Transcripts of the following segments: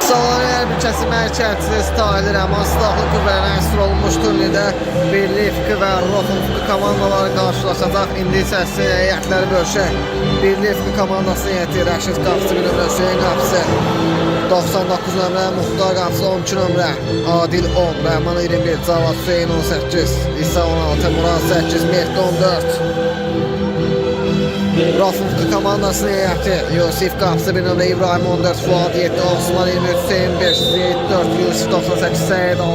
Salon hər bir kəsi mərkəzsiz Tahir Əman silahlı qüvvələrə əsir olmuş turnirdə Birlik Fıqı və Rofun Fıqı komandaları qarşılaşacaq. İndi isə sizin heyətləri bölüşək. Birlik Fıqı komandasının heyəti Rəşid Qapısı, bir nömrə Hüseyin Qapısı, 99 nömrə Muxtar Qapısı, 12 nömrə Adil 10, Rəhman 21, Cavad Hüseyin 18, İsa 16, Murad 8, Mehdi 14. Rofun Fıqı komandasının heyəti Yusif Qapısı, bir nömrə İbrahim 14, Fuad 7, Osman 23, Hüseyin 5, Zeyid 4, Yusif 98, Səyid 6,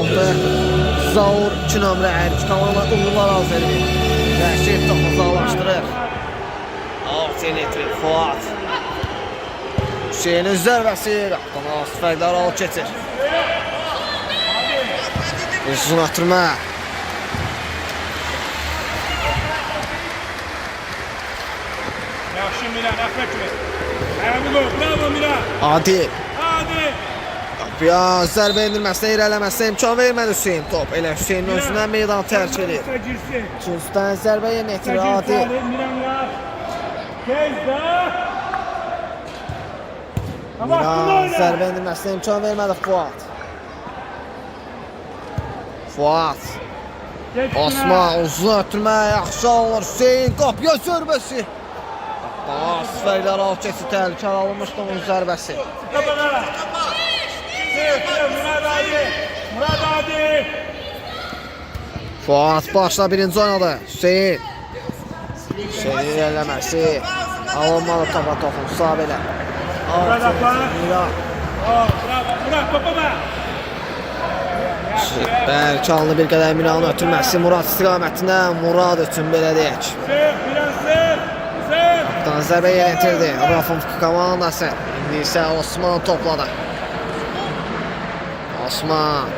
Zaur 2 nömrə Ərik komanda uğurlar arz edir. Rəşid topu uzaqlaşdırır. Altı litr Fuad. Hüseyinin zərbəsi qaptan asfəklər al keçir. Uzun atırma. Yaxşı Milan, əfək ver. Ayağımı qoy, bravo Milan. Adil. Adil. Qapıya zərbə indirməsinə, irələməsinə imkan vermədi Hüseyin top. Elə Hüseynin özündən meydan tərk edir. Üçüncüdən zərbə yerinə yetirir Adil. Milanlar. Tezdə. Milan zərbə indirməsinə imkan vermədi Fuad. Fuad. Osman uzun ötürmə, yaxşı alınır Hüseyin, qapıya zərbəsi. Asfəklər al keçir, təhlükəli alınmışdı onun zərbəsi. Murad Adil. Murad Adil. Fuad başla birinci oynadı. Hüseyin. Hüseyin irələməsi. Alınmalı topa toxun, sağ belə. Murad Abba. Milan. Murad topa bak. Bəlkə alını bir qədər Milanın ötürməsi Murad istiqamətindən. Murad üçün belə deyək. Qaptan zərbə yenitirdi Rofun Fıqı komandası. İndi isə Osman topladı. Osman.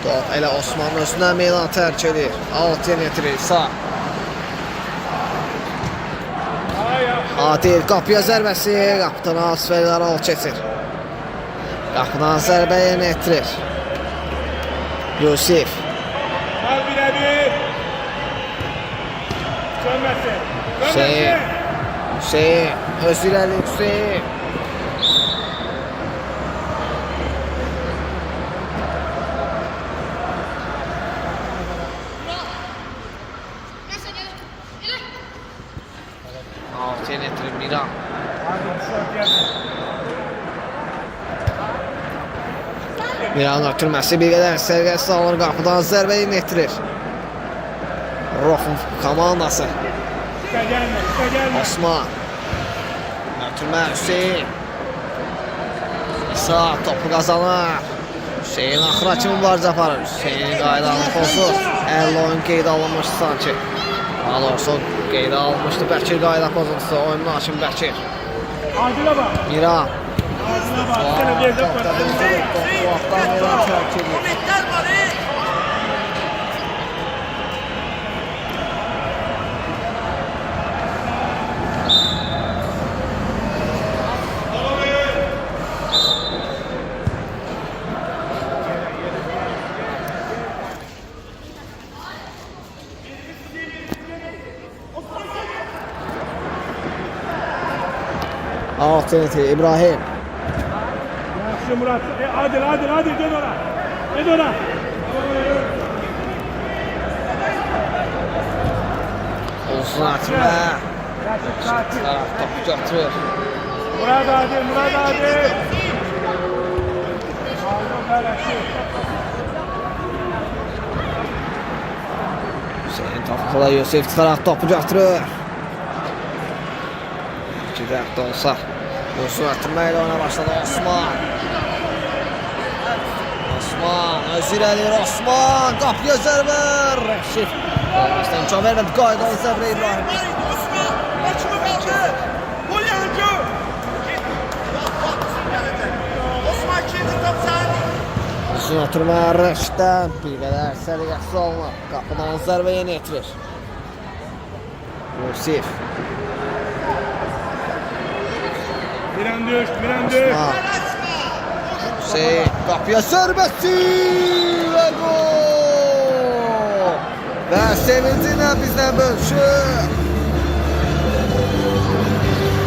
Top elə Osmanın özündən meydan tərk edir. Alt yenitirir sağ. Adil qapıya zərbəsi. Qapıdan asfəklər al keçir. Qapıdan zərbə yenitirir. Yusif. Hüseyin. Hüseyin. Öz irəli Hüseyin. Altı yenetirir Milan. Milanın ötürməsi bir qədər sərgəsi alır, qapıdan zərbə yenetirir. Rofun komandası. Osman. Ötürmə Hüseyin. İsa topu qazanır. Hüseyin axıra kimi mübarizə aparır. Hüseyin qaydanı pozur. 50 oyun qeydə alınmışdı sanki. Daha doğrusu qeydə alınmışdı. Bəkir qayda pozuntusu. Oyunun hakimi Bəkir. Adil'e bak. Miran. Adil'e bak. Sana bir de var. Alt yenetirir İbrahim. Yaxşı Murat. Adil dön ona. Dön ona. Uzun atma. Topu götürür. Murad Adil. Hüseyin topu Yusuf tutaraq topu götürür. Giderdi olsa. Uzun atma ilə ona başladı Osman. Osman öz irəlir Osman. Qapıya zərbə. Rəşid. Olmasdan imkan vermədi. Qaydalı zərbə İbrahim. Uzun atırma Rəşiddən. Bir qədər səliqəsiz olunur. Qapıdan zərbə yeni etirir. Yusif. Miran düştü. Hüseyin qapıya zərbəsi və gol! Və sevincinlə bizdən bölüşür.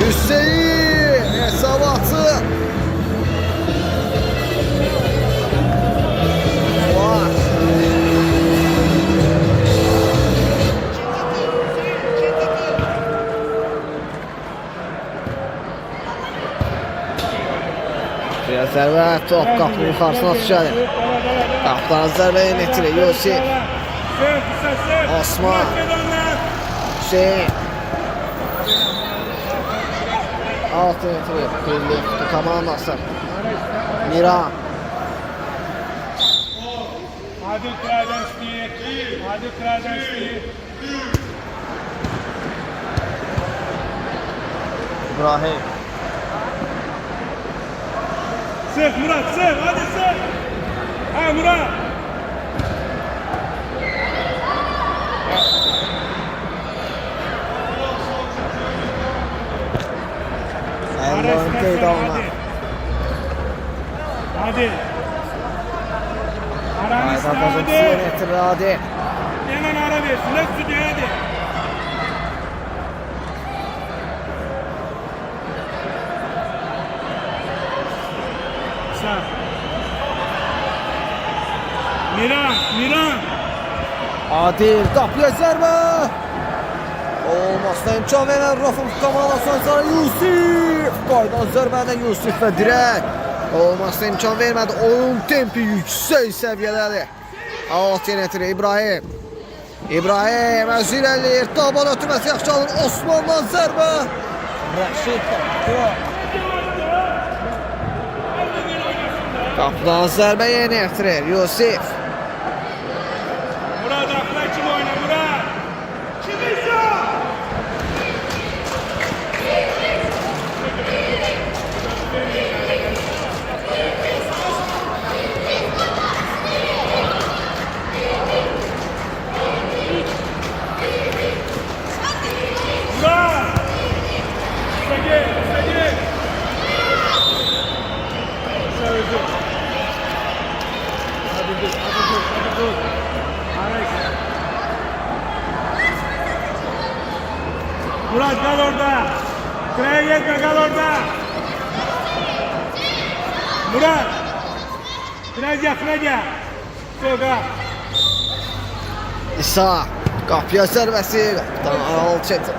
Hüseyin hesabatı Zərbə, top qapının yuxarısına düşədir. Qapıdan zərbə yönetilir. Yusif, Osman, Hüseyin. Altı yönetilir. Birlik komandası. Miran. Adil Kral'dan istəyir. Adil Kral'dan istəyir. İbrahim. Sık Murat, sık. Hadi sık. Ha Murat. Ellerin qeydə olma. Hadi. Ayda pozuntusu yönetilir. Hadi. Hemen ara versin. Hep stüdyoya hadi. Sağ. Miran. Adil qapıya zərbə. Olmasına imkan verən Rofun komandasından sonra Yusif. Qaydan zərbədə Yusif və dirək. Olmasına imkan vermədi. Oyun tempi yüksək səviyyədədir. Alt yönetilir İbrahim. İbrahim özür eləyir. Daban ötürməsi yaxşı alır. Osmandan zərbə. Rəşid qapıdan zərbə yönetilir Yusif. Murat akla kim oyna Murat? Kim izliyor? Murat! İstedi. Sevdi. Hadi dur. Murat kal orada. Sıraya geçme, kal orada. Murat. Biraz yakına gel. Soka. İsa qapıya zərbəsi. Qapıdan alt çəkdi.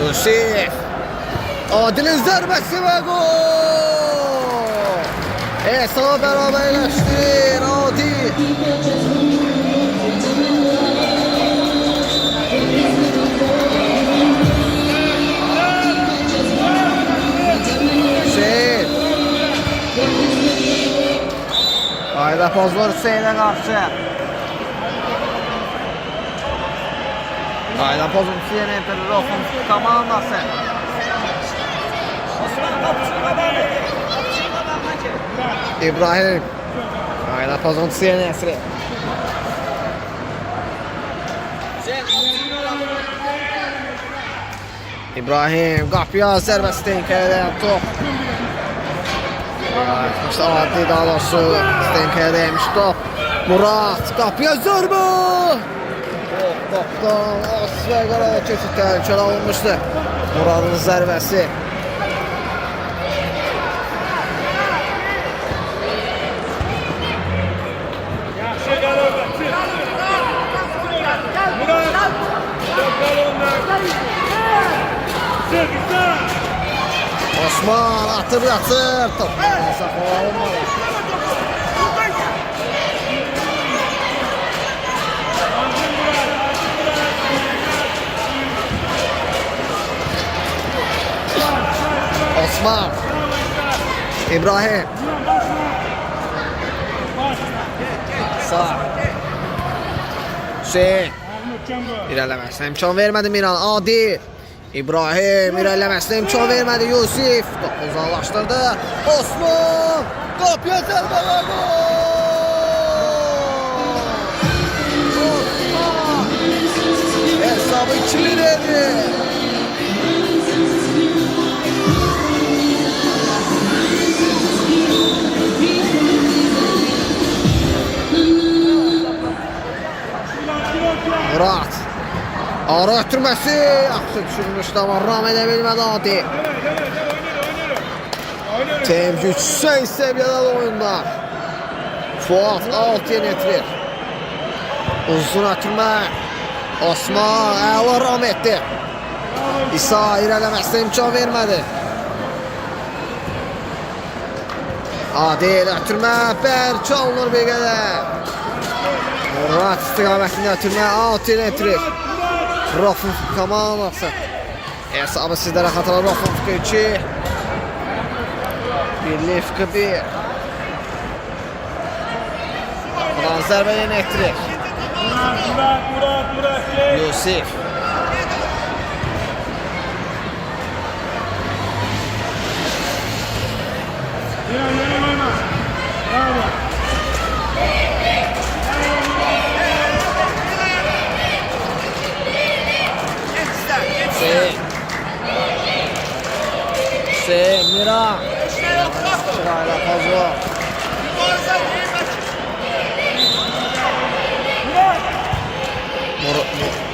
Yusif. Adil'in zərbəsi və gol. Hesabı bərabərləşdir. Adil. Hüseyin. Ayda pozlar Hüseyin'e qarşı. Ayda pozuntusu yönetilir Rofun komandası. İbrahim. Ayda pozuntusu yönetilir. İbrahim qapıya zərbəsi Stenkaya dayan top. Adli daha doğrusu Stenkaya dayanmış top. Murat qapıya zərbə. Qapıdan asfə qarağa keçid təhlükəli alınmışdı. Muradın zərbəsi. Yaxşı kal orada. Murat. Kal orada. Sık. Osman atır yatır. Top saxlama olmadı. Osman. İbrahim. Sağ. Hüseyin. İrələməsinə imkan vermədi Miran. Adil. İbrahim irələməsinə imkan vermədi Yusif. Top uzaqlaşdırdı. Osman. Qapıya zərbə və gol. Osman. Hesabı 2-1 edir. Murat. Ara ötürməsi yaxşı düşürmüşdü amma ram edə bilmədi Adil. Temki yüksək səviyyədə oyunda. Fuat alt yönetilir. Uzun ötürmə. Osman əla ram etdi. İsa irələməsinə imkan vermədi. Adil ötürmə, bərk alınır bir qədər. Murat istiqamətində ötürmə, 6 metrik. Rofun komandası. Hesabı sizlərə xatırlar, Rofun 2. Birlik 1. Buradan zərbə yeni ettirir. Murat. Yusif. Yine oyna. Bravo. Hüseyin, Miran. Sırayla fazla.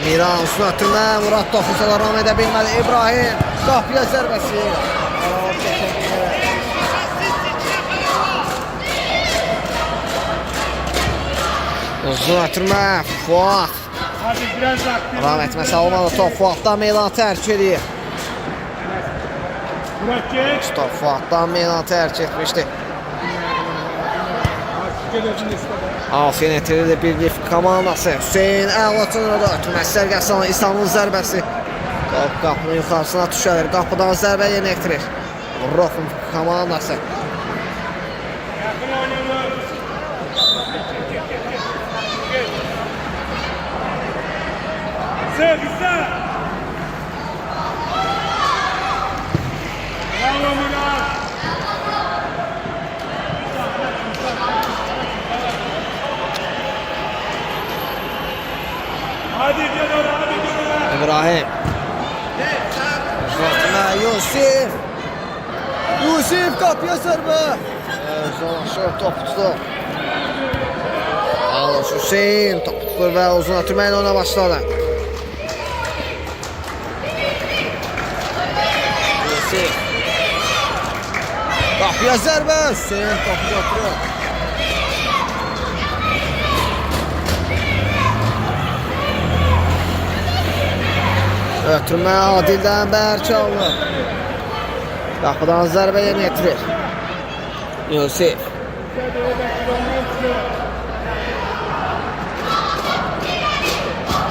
Miran üstünə ötürmə, Murad toxunsa ram edə bilmədi. İbrahim, qapıya zərbəsi. Uzun ötürmə, Fuat. Hadi biraz aktif. Ram etməsə olmadı, top Fuatdan meydanı tərk edir. Murat geç. Top Fuatdan meydanı tərk etmişdi. Aferin etirildi birlik komandası. Hüseyin Əlatın orada ötürmə sərgəsi alan İsa'nın zərbəsi. Top qapının yuxarısına düşəlir. Qapıdan zərbə yeni etirir. Rofun komandası. Yakın oynanır. Güzel. Bravo Murat. Hadi gel. İbrahim. Uzatma Yusuf. Yusuf kapıya zərbə. Zolaşır, top tutur. Alış Hüseyin top tutur və uzun ötürməklə ona başladı. Yusuf. Kapıya zərbə. Hüseyin topu götürür. Ötürmə Adildən bərk alınır. Qapıdan zərbə yeni etirir. Yusuf.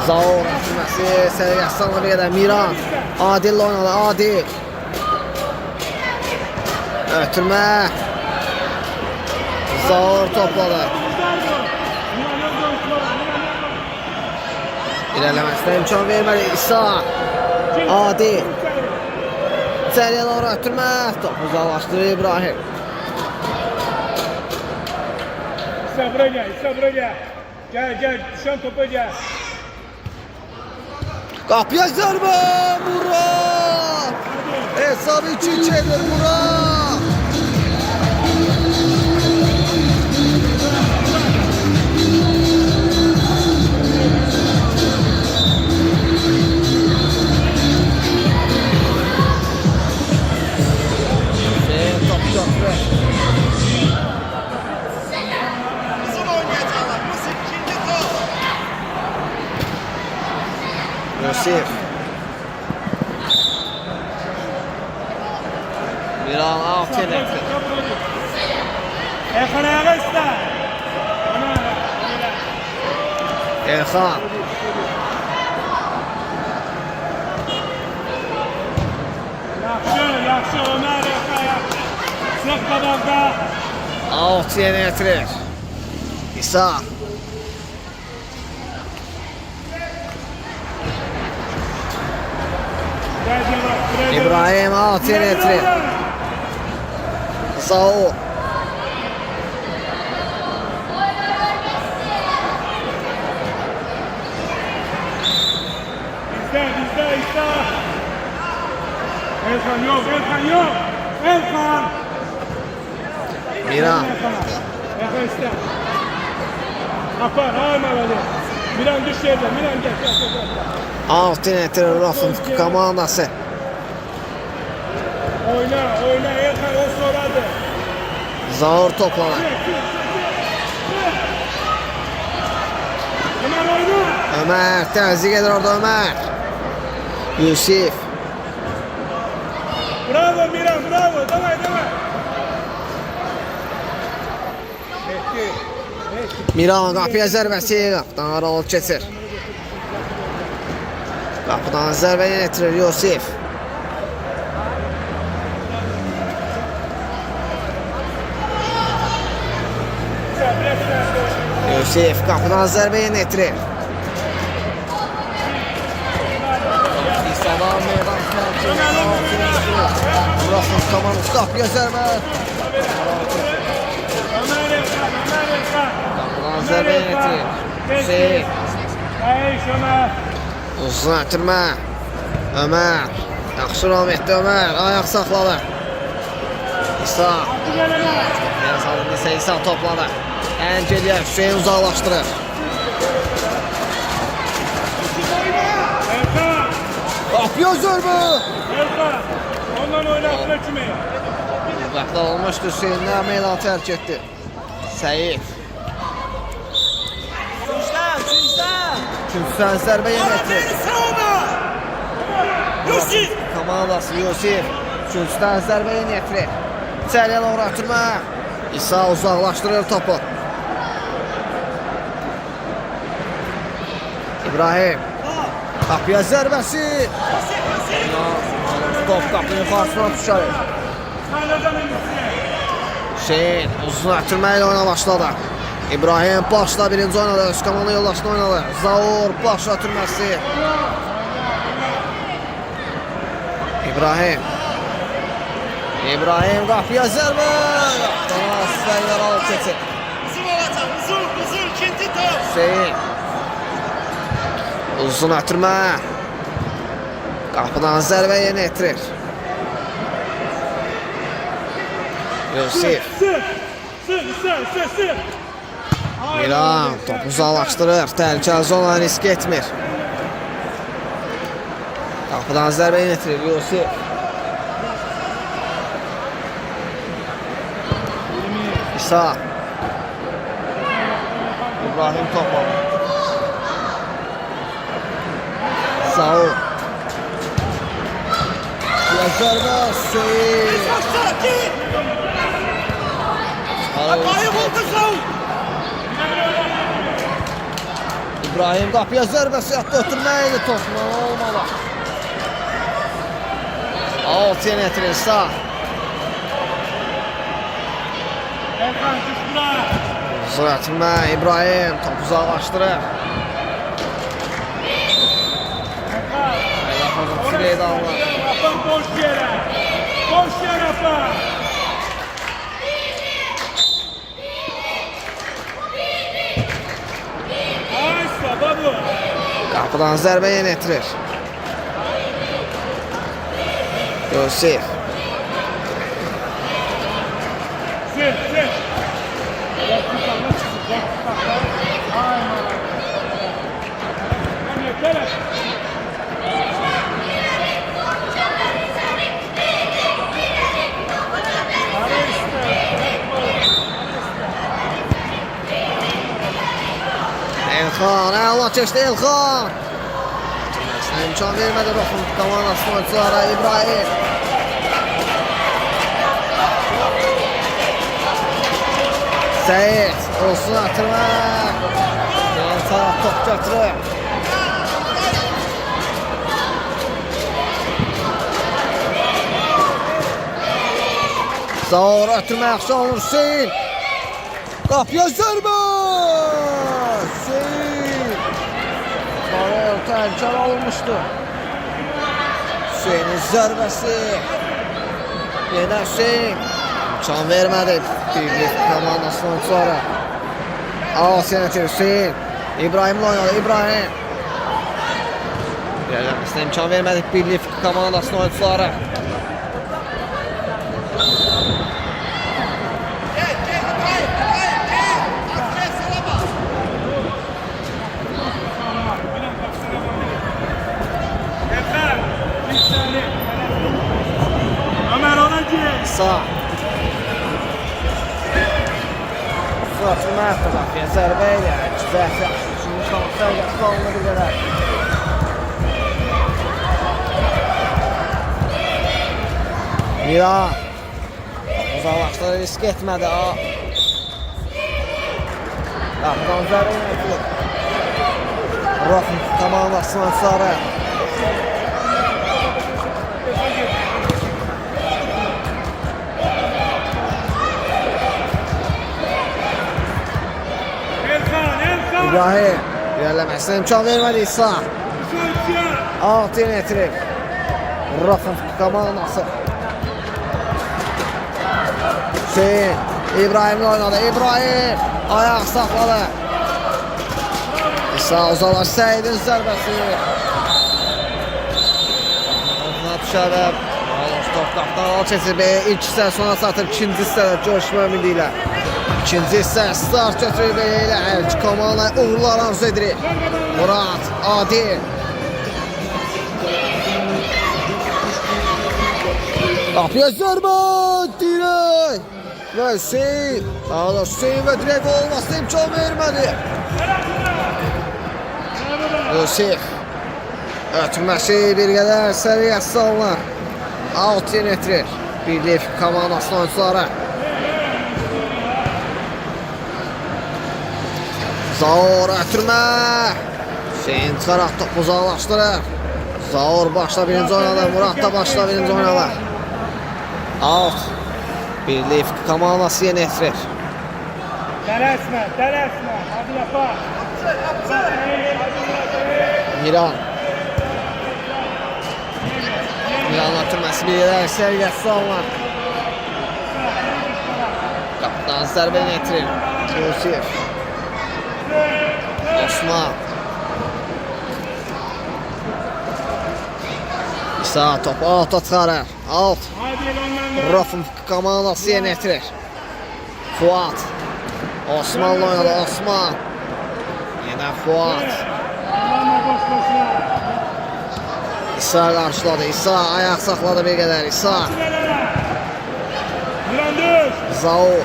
Zaur ötürməsi səviyyəsi bir qədər. Miran. Adil oynadı. Adil. Ötürmə. Zaur topladı. İlerlemesine imkan vermedi. İsa. Adil. İçeriye doğru ötürmə. Top uzaqlaşdırır İbrahim. İsa buraya gel. Gel. Düşen topa gel. Qapıya zərbə. Murat. Hesabı 2-2'dir Murat. Yusuf. Miran Altın. Erkan ayağı ister. Erkan. Yaxşı Ömer Erkan yaxşı. Sık qabaqda. Alt yeni getirir. İsa. İbrahim alt yeni getirir. Saul. Bizde İsa. Erkan yok. Erkan. Miran. Erkan iste. Apar, almalı. Miran düş yerden, Miran gel. Alt yeni getirir Rofun komandası. Oyna Erkan o soradı. Zaur topladı. Hemen oyna. Ömer təzyiq edir orada Ömer. Yusif. Bravo Miran, bravo. Давай, давай. Miran qapıya zərbəsi. Qapıdan aralı keçir. Qapıdan zərbə yönetirir Yusif. Yusif qapıdan zərbə yönetirir. İsa'dan meydan Rafın komandası qapıya zərbə. Qapıdan zərbə yönetirir. Hüseyin. Uzun ötürmə. Ömer. Yaxşı ram etdi Ömer. Ayaq saxladı. İsa. Yazalım ise İsa topladı. En geriye Hüseyin uzaklaştırır. Kapıyor zörbü. Ondan oynatma kümeye. Uzakta olmuştu Hüseyin'le meydan terk etti. Seyit. Üçüncüden zərbə yönetilir. Yusif. Komandası Yusif. Üçüncüden zərbə yönetilir. İçeriye doğru atırma. İsa uzaklaştırır topu. İbrahim. Kapıya zərbəsi. Top kapının karşısına düşer. Hüseyin uzun atırmayla oyuna başladı. İbrahim başla birinci oynadı. Özkamanlı yoldaşını oynadı. Zaur başla atırması. İbrahim. İbrahim kapıya zərbə. Səylər alıp keçir. Uzun olacaq, uzun, ikinci top. Hüseyin. Uzun atırma. Qapıdan zərbə yönetirir. Yusif. Sır. Miran topu uzaklaştırır. Təhlükəli zona risk etmir. Qapıdan zərbə yönetirir Yusif. İsa. İbrahim topu. Saul. Zərbə Hüseyin. İbrahim qapıya zərbəsi yaptı. Ötürməydi topla. Olmalı. Alt yönetilir sağ. Uzatma İbrahim top uzaklaştırır. Boş yere. Boş yere yapar. Kapıdan zərbə yönetirir. Yusif. Sır. Elxan, əla keçdi Elxan. İmkan vermədi Rafın komandasının oyunculara İbrahim. Seyit, olsun atırma. Yan taraf top götürür. Zaur atırma yaxşı olur Hüseyin. Qapıya zərbə. Hüseyin. Zaur təhlükəli olmuşdu. Hüseyinin zərbəsi. Yenə Hüseyin. İmkan vermədi birlik komandasının oyuncuları. Ağız yönetir Hüseyin. İbrahim'le oynadı İbrahim. Yerləməsində imkan vermədik birlik komandasının oyuncuları. Sağ. Suatını atdı qapıya zərbə ilə. Zəhri Tamam, səviyyəsi alınır bir qədər. Miran uzaqlaşdırır, risk etmədi. Qapıdan zərə yönetilir. Rofun komandasının sarı. İbrahim ilerlemesine imkan vermedi İsa. Alt yönetirip Rofun komandası. Hüseyin İbrahim'le oynadı. İbrahim ayak sakladı. İsa uzalar Seyid'in zərbəsi. Altına düşərib. Top qapdan al keçib. İlk hissə sona satıb. İkinci hissədə görüşmə ümidi ilə. İkinci hissə start götürüb ilə. Elçi komanda uğurlar arzu edirik. Murat, Adil. Qapıya zərbə. Dirək. Ve Hüseyin. Daha da Hüseyin ve direkt olmasına imkan vermedi. Yusuf. Ötürməsi bir qədər səviyyəsi alınır. Alt yönetilir. Birlik komandasının oyuncuları. Zaur ötürmə. Hüseyin çıxaraq topu uzaqlaşdırır. Zaur başla birinci oynadı. Murat da başla birinci oynadı. Alt. Birlik komandası yönetilir. Tələsmə. Hadi yapar. Miran. Miran ötürməsi bir yerə səviyyəsi alınır. Qapıdan zərbə yönetilir. Yusuf. Osman. İsa topu alta çıxarır. Alt. Rofun komandası yönetilir. Fuat. Osman'la oynadı. Osman. Yine Fuat. İsa karşıladı. İsa ayak sakladı bir qədər. İsa. Zaur.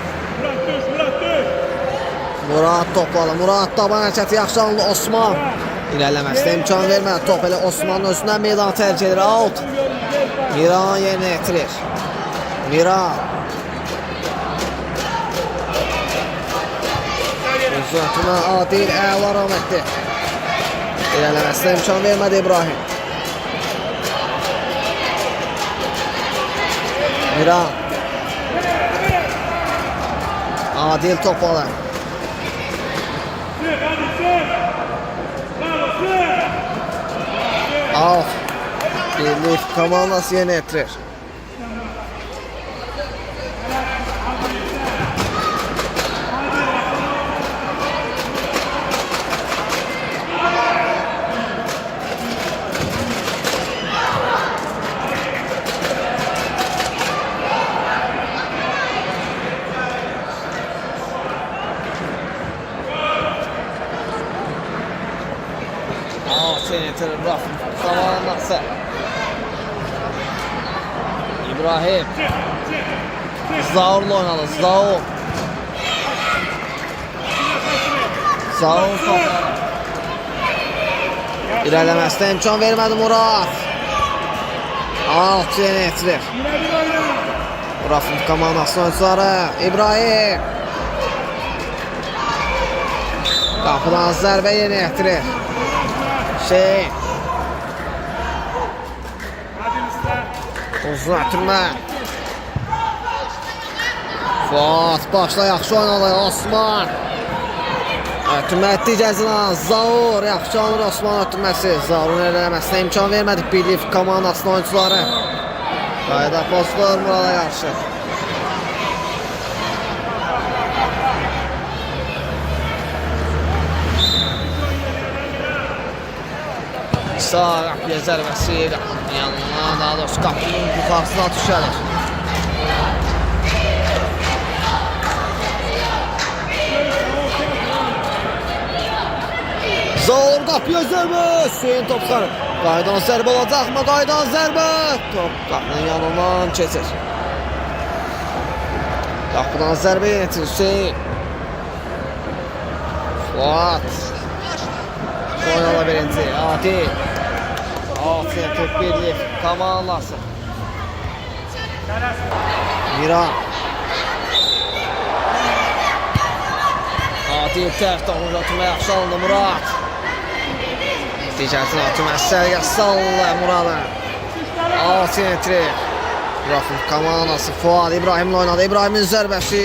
Murat topladı. Murat taban hərəkəti yaxşı alındı. Osman. İlerlemesine imkan vermədi. Top elə Osman'ın özündən meydan tercih edir. Out. Miran yerine yetirir. Miran. Uzatma Adil əla rəhmətli. İlerlemesine imkan vermədi İbrahim. Miran. Adil topladı. Alt. Birlik komandası yönetilir. Yönetilir Rafın komandası. İbrahim. Zaur'la oynadı. Zaur. Zaur topu. İlerlemesine imkan vermedi Murat. Alt yönetilir. Rafın komandasının oyuncuları. İbrahim. Kapıdan zərbə yönetilir. Uzun ötürmə. Fuat başla yaxşı oynadı. Osman. Ötürmə etdi Cəzina. Zaur yaxşı alır Osman ötürməsi. Zaurun eləməsinə imkan vermədik Birlik komandasının oyuncuları. Qayda postlar Murada qarşı. Sağ qapıya zərbəsi yanına, daha doğrusu qapının yuxarısına düşəlir. Zaur qapıya zərbə, Hüseyin top çıxarır. Qaydan zərbə olacaq mı? Qaydan zərbə. Top qapının yanından keçir. Qapıdan zərbə yönetir Hüseyin. Fuat. Oynala birinci. Adil. Altın top birlik. Komandası. Miran. Adil tərəf toxunca atma yaxşı alındı Murad. Digərsini atma sərgə salla Muradı. Altın entri. Rafif komandası Fuad İbrahim'le oynadı. İbrahim'in zərbəsi.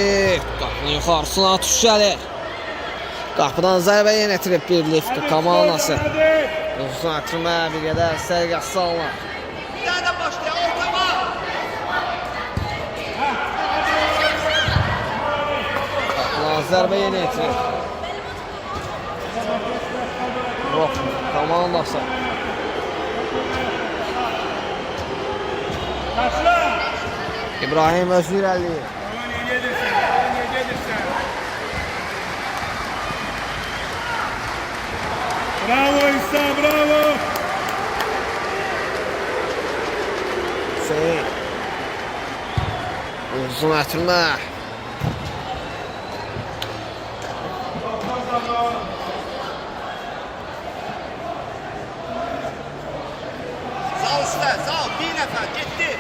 Qapının yuxarısına tuş gəlir. Qapıdan zərbə yenitirib birlik komandası. Uzun atma bir qədər sərgə salla. Nereden başlıyor? Ortama! Qapıdan zərbə yenitirib. Rafif komandası. Taşla! İbrahim Özgürəli. Bravo İsa, bravo! Hüseyin. Uzun atma. Sağ ol Sinan, sağ ol. Bir nefer gitti.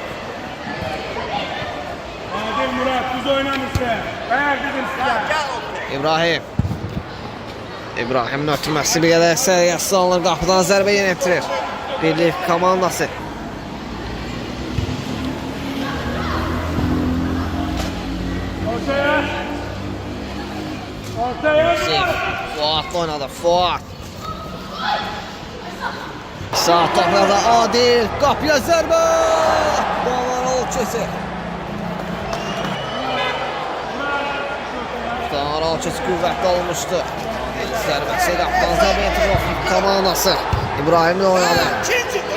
Adil Murat, düz oynamışsın. Dayak dedim size. Gel ortaya. İbrahim. İbrahim'in ötürməsi bir qədər sərgəsi alınır. Qapıdan zərbə yeniltirir. Birlik komandası. Ortaya. Ortaya. Fuat oynadı. Fuat. Sağ topladı Adil. Qapıya zərbə. Davar ol keçir. Davar ol keçir qüvvətli olmuşdu. Adil zərbəsi qapıdan zərbə yetirir. Komandası. İbrahim'le oynadı.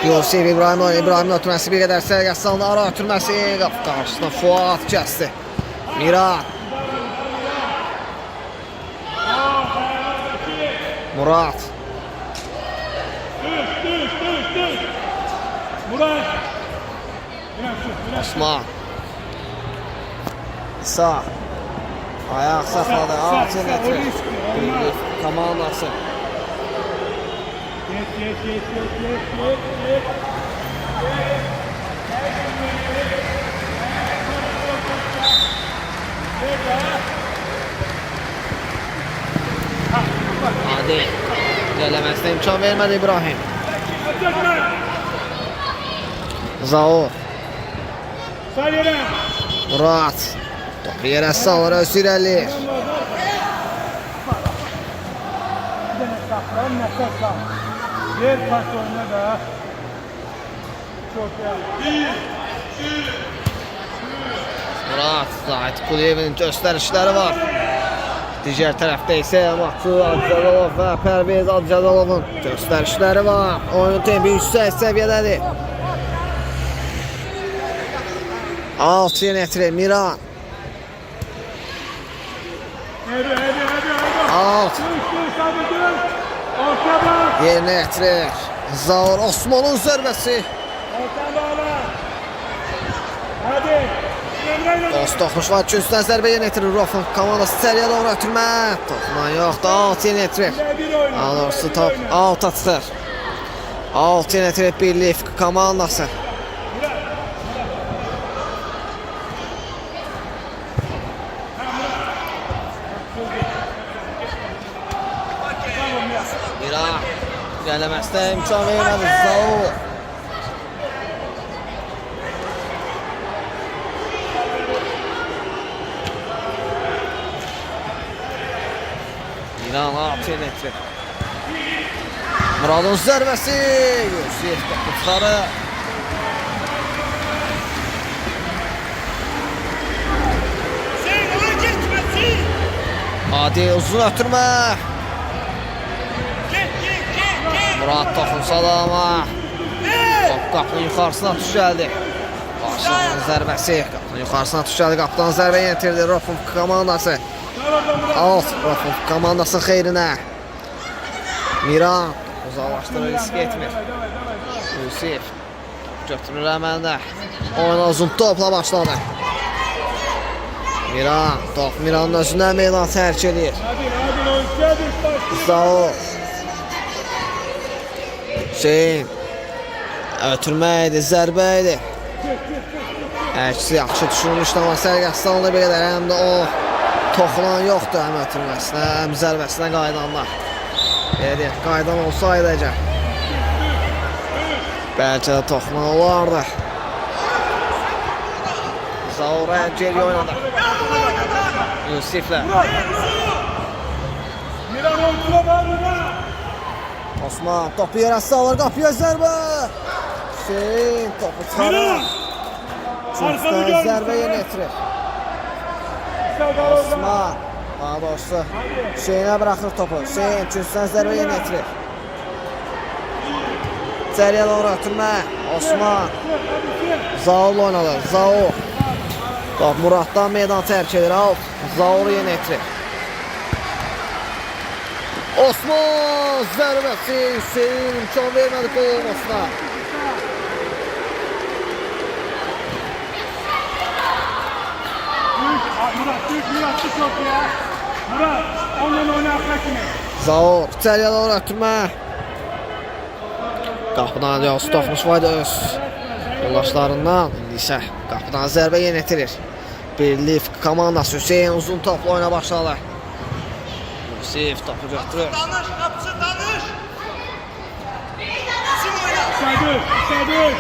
Yusuf İbrahim oynadı. İbrahim'in ötürməsi bir qədər sərgəsi alındı. Ara ötürməsi qapı qarşısına Fuat kəsdi. Miran. Murat. Düz. Murat. Osman. Sağ. Ayak sakladı. Altı metre. Birlik komandası. Geç. Adil. Gələməsinə imkan vermədi İbrahim. Zaur. Sağ yere. Murat. Topu yerə salır Özgürəli. Nefes al. Ver pas oyna da. Çok iyi. Murat. Zahid Kuliyevin göstərişləri var. Digər tərəfdə isə Mahsul Acadalov və Pərviz Acadolovun göstərişləri var. Oyun tempi yüksək səviyyədədir. Alt yenətri Miran. Hadi. Alt Düz hadi düz. Orta bak. yenətrir. Zaur Osman'ın zərbəsi. Orta bağla. Hadi. Emre'yle. Dost toxuş var ki üstdən zərbə yenətrir. Rofun komandası içəriyə doğru ötürmə. Toxunan yoxdur. Alt yenətrir. Bir oyna. Daha doğrusu top alt atır. Alt yenətrir birlik komandası. Miran. Gələməsinə imkan vermədi. Zaur. Miran alt yenətrir. Muradın zərbəsi. Yusuf topu çıxarır. Sen ona gitmesin. Adil uzun ötürmə. Git. Murad toxunsa da ama top qapının yuxarısına tuş gəldi. Başının zərbəsi qapının yuxarısına tuş gəldi. Qapıdan zərbə yeniltirdi Rofun komandası. Alt Rofun komandasının xeyrinə. Miran uzaqlaşdırır, risk etmir. Yusuf götürür əməlində. Oyuna uzun topla başladı. Miran, top Miranın özündən meydan tərk edir. Hadi oyuncuya düz baş. Zaur. Hüseyin. Ötürməydi, zərbə idi. Əksi yaxşı düşürmüşdü, amma sərgəstanlı belə də həm də o toxunan yoxdur həm ötürməsinə, həm zərbəsinə qaydanlar. Belə deyək, qaydan olsaydı əgər. Bəlkə də toxunan olardı. Zaura geri oynadı. Yusiflə. Osman topu yerə salır, qapıya zərbə. Hüseyin topu çıxarır. Cüzdən zərbə yenə etirir. Osman daha doğrusu Hüseyinə bırakır topu. Hüseyin cüzdən zərbə yenə etirir. İçəriyə doğru ötürmə. Osman Zaul oynadı. Zaul. Top Muratdan meydan tərk edir. Zaul yenə etirir. Osman zərbəsi. Hüseyin imkan vermədi gol olmasına. Murat çok ya. Murat onunla oynatmak kimi. Zaur içəriyə doğru ötürmə. Qapıdan Yavuz toxmuş vaydı öz yoldaşlarından. İndi isə qapıdan zərbə yenə etirir. Birlik komandası Hüseyin uzun topla oyuna başladı. Yusif topu götürür. Danış, kapısı danış. Kim oynar? Düş.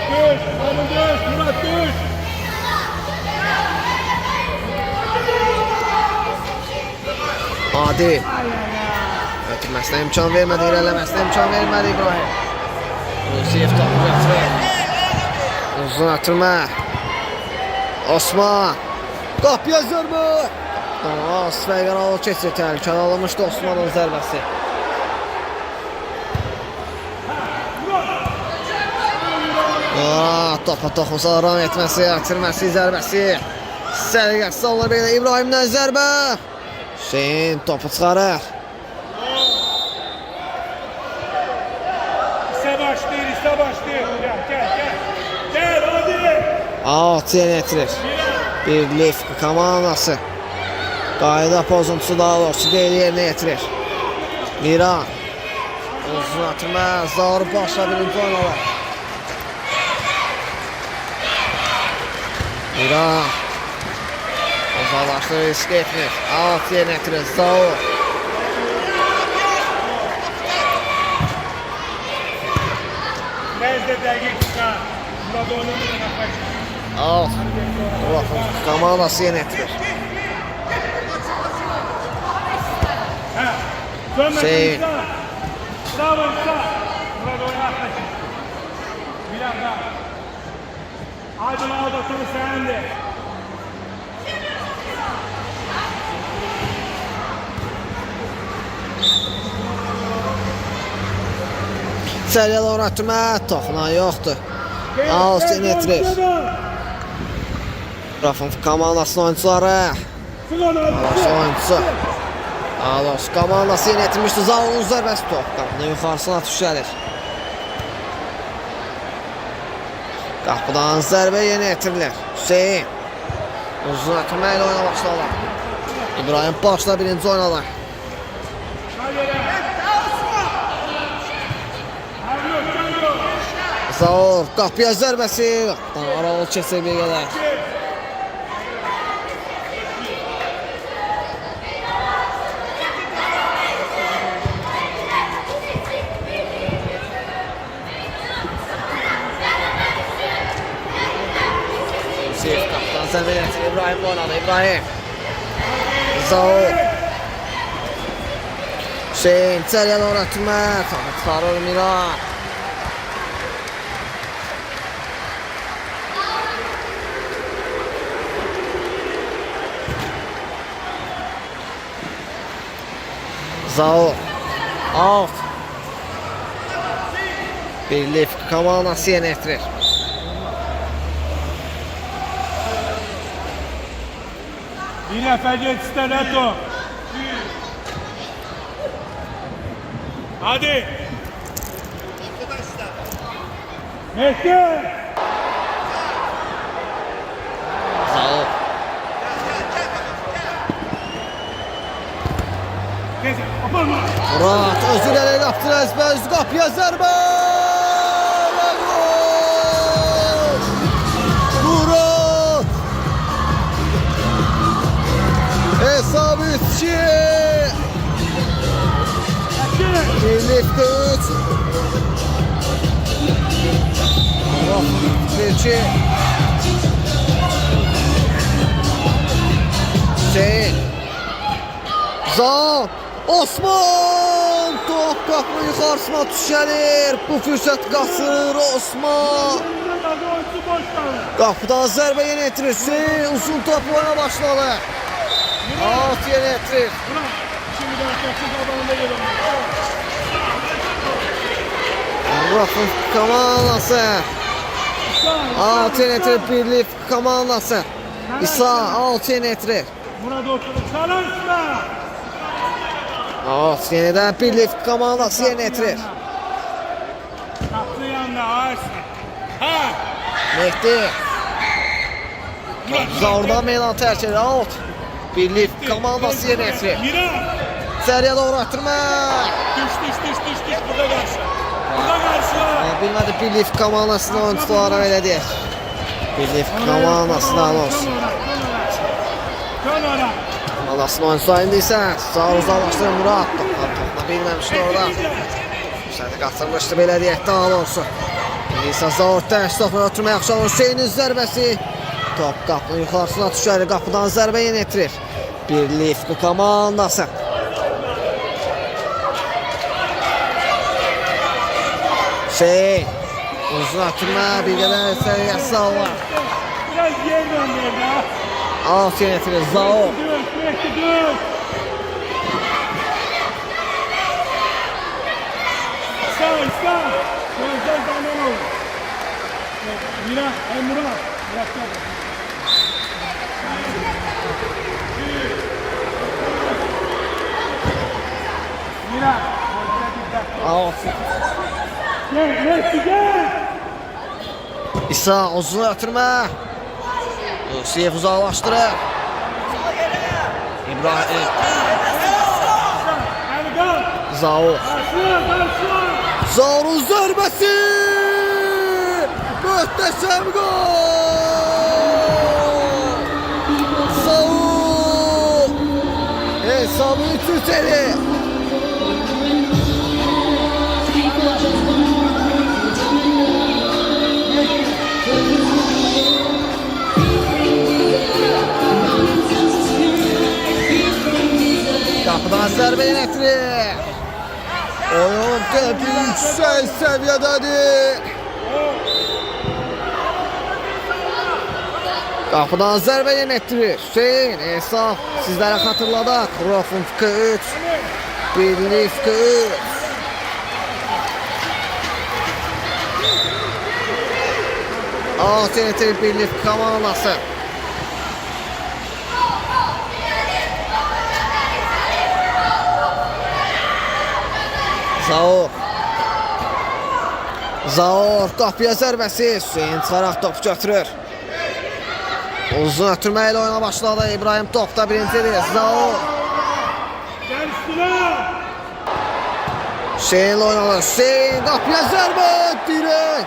Düş, oğlum düş, Murat düş. Adi. Ötürməsinə imkan vermədi, irələməsinə imkan vermədi İbrahim. Yusif topu götürür. Uzun ötürmə. Osman. Qapıya zərbə. Sveygan alıb keçir, təhlükəli alınmışdı Osman'ın zərbəsi. Topa toxunsa ram etməsi, ətirməsi, zərbəsi. Səliqəsi alır belə İbrahimdən zərbə. Hüseyin topu çıxarır. İsə başlayır. Gel, hadi. Alt yenə etirir. Birlik komandası. Qayda pozuntusu daha doğrusu deyil yerinə yetirir. Miran. Uzun atırmə. Zaur başla birinci oynadı. Miran. Uzaqlaşdı, risk etmir. Alt yenə yetirir. Zaur. Nezde dəqiq çıxar. Murat oynatmak kimi. Alt. Komandası yenə yetirir. Şey. Bravo İsa. Murat oynatmak kimi. Bir anda. Aydın aldatını senendi. İçəriyə doğru ötürmə, toxunan yoxdur. Alt yenə etirir. Rafın komandasının oyuncuları. Alos oyuncusu. Alos komandası yenə etirmişdi. Zaur'un zərbəsi top. Qapının yuxarısına düşəlir. Qapıdan zərbə yenə etirilir. Hüseyin. Uzun ötürmə ilə oyuna başladılar. İbrahim başla birinci oynadı. Zaur qapıya zərbəsi. Qapıdan aralı keçir bir qədər. Kaptan zərbə gətirir. İbrahim oynadı. İbrahim. Zaur. Hüseyin içəriyə doğru ötürmə. Topu çıxarır Miran. Zaur. Alt. Birlik komandası yenə etirir. Bir nəfər geçsin Neto. Hadi. Arkadaşlar. Mehdi. Zaur. Gel. Aparma. Murat özü ilə yaptı Əzbəz qapıya zərbə. Və gol! Murat! Hesab 3-2. Birlikdə 3. Birçi. Hüseyin. Zan. Osman. Top qapı yuxarısına düşəlir. Bu fürsət qaçır Osman. Qapıdan zərbə yenə etirir. Hüseyin uzun top oyuna başladı. Alt yenə etirir. Rafın komandası. Alt yenə etirir birlik komandası. İsa alt yenə etirir. Burada oturup çalışma. Alt yeniden birlik komandası yenə etirir. Kaptı yanına ağaçla. Ha! Mehdi. Zorda meydan terk edir. Alt. Birlik komandası yenə etirir. Mira! Seriyə doğru atırma. Düş. Burada karşı. Burada karşı. Bilmədi birlik komandasının oyuncuları elə deyək. Birlik komandasından olsun. Dön ora. Komandasının oyuncuları indi isə sağ uzaqlaşdırır Murat. Topla bilməmişdi orada. Səni qaçırmışdı belə deyək daha olsun. İndi isə Zaurtdan stopunu oturma yaxşı olur. Hüseynin zərbəsi. Top qapının yuxarısına düşər. Qapıdan zərbə yenə etirir. Birlik komandası. Uzun atırma bir qədər səviyyə sağlar. Biraz yerden verdi ha. Alt yenə etirir Zaur. Düş. Sağ. Gözler zaman olur. Mira, Murat. Murat gel. Mira. Alt. Gel. İsa uzun atırma. Yusif uzaqlaşdırır. İbrahim. Hadi kal. Zaur. Karşı. Zaur'un zərbəsi. Möhtəşəm gol. Zaur. Hesabı 3-3 edir. Qapıdan zərbə yenə etirir. Oyun tempi yüksək səviyyədədir. Qapıdan zərbə yenə etirir. Hüseyin, Esaf sizlərə xatırladaq. Rofun fikri 3. Birlik fikri 3. Alt yenə etirir birlik komandası. Zaur qapıya zərbəsi. Hüseyin çıxaraq top götürür. Uzun ötürmə ilə oyuna başladı. İbrahim topda birincidir. Zaur. Gel üstüne. Hüseyin oynadı. Hüseyin qapıya zərbə. Dirək.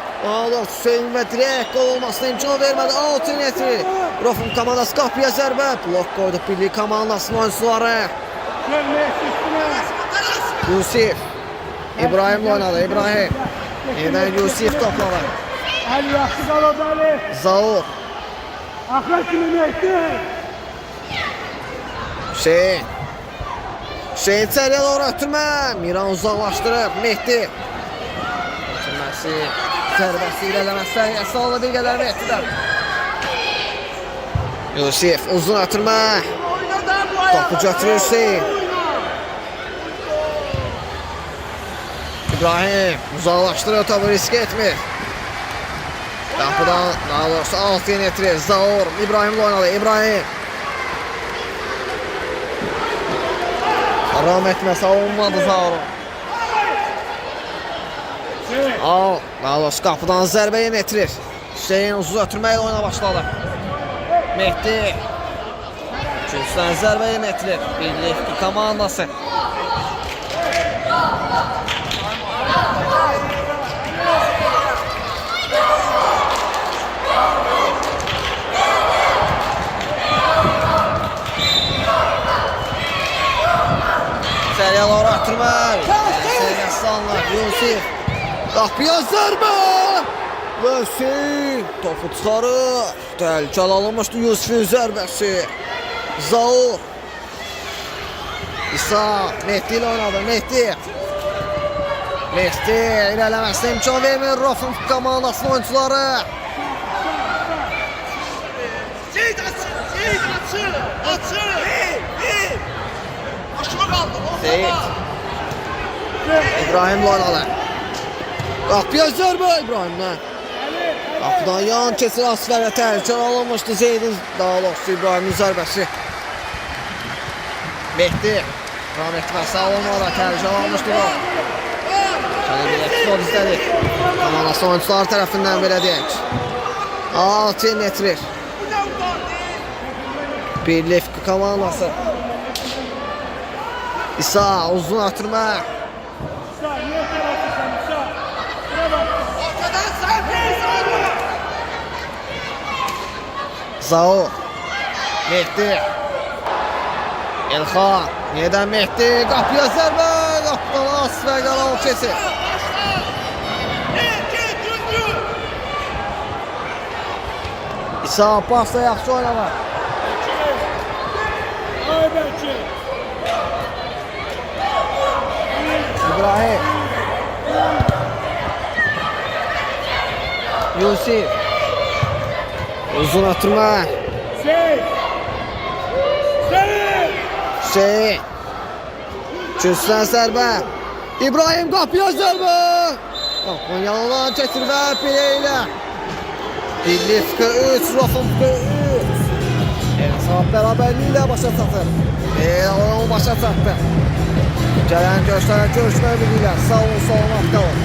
Hüseyin və dirək qol olmasına imkan vermədi. Alt yönetilir. Rofun komandası qapıya zərbə. Blok qoydu birlik komandasının oyuncuları. Gel üstüne. Yusif. İbrahim oynadı. İbrahim. Yeniden Yusif topladı. Ali yaxşı qal orada Ali. Zaur. Axlat kimi Mehdi. Hüseyin. Hüseyin içəriyə doğru ötürmə. Miran uzaqlaşdırıb. Mehdi. Ötürməsi. Zərbəsi ilələməsi. Sağlı bir qədər Mehdidən. Yusif uzun ötürmə. Topu götürür Hüseyin. İbrahim uzaqlaşdırır topu, risk etmir. Qapıdan daha doğrusu alt yenə etirir. Zaur İbrahim'le oynadı. İbrahim. Haram etməsə olmadı Zaur'un. Daha doğrusu qapıdan zərbə yenə etirir. Hüseyin uzun ötürməklə oyuna başladı. Mehdi. Üçüncüdən zərbə yenə etirir. Birlik komandası. Serial öğretmen. Serial sallar. Yusuf. Kapıya zərbə. Hüseyin. Topu tutarır. Təhlükəli alınmışdı Yusuf'un zərbəsi. Zaur. İsa. Mehdi ile oynadı. Mehdi. Mehdi ilerlemesine imkan vermir. Rofun komandasının oyuncuları. Seyit açın. Seyit açın. Açın. Başıma kaldı. Seyit. İbrahim oynadı. Kapıya zərbə İbrahim'den. Qapıdan yan keçir Asfərə təhlükəli alınmışdı Zeydin daha doğrusu İbrahim'in zərbəsi. Mehdi. Rahmetli və sağlamada təhlükəli alınmışdı o. Şöyle bir episod izledik. Komandası oyuncular tərəfindən belə deyək. 6 metr. Birlik komandası. İsa uzun atırma. İsa, niye tarafısın İsa? Şuna bak. Ortadan servis oldu. Zaur. Mehdi. Elxan. Neden Mehdi? Qapıya zərbə. Qapıdan Asfər qalan keçir. İsa pasla yaxşı oynamaq. Ay belki. İbrahim. Yusuf. Uzun atırma. Seyit. Seyit. Hüseyin. Kürsüdən zərbə. İbrahim qapıya zərbə. Qapının yanından keçir və Pire ilə. Birlik 3, Rofun 3. Hesab bərabərliyi ilə başa çatır. Oyun başa çatdı. Gələn görüşlərə görüşmək bilirlər. Sağ olun, salamat qalın.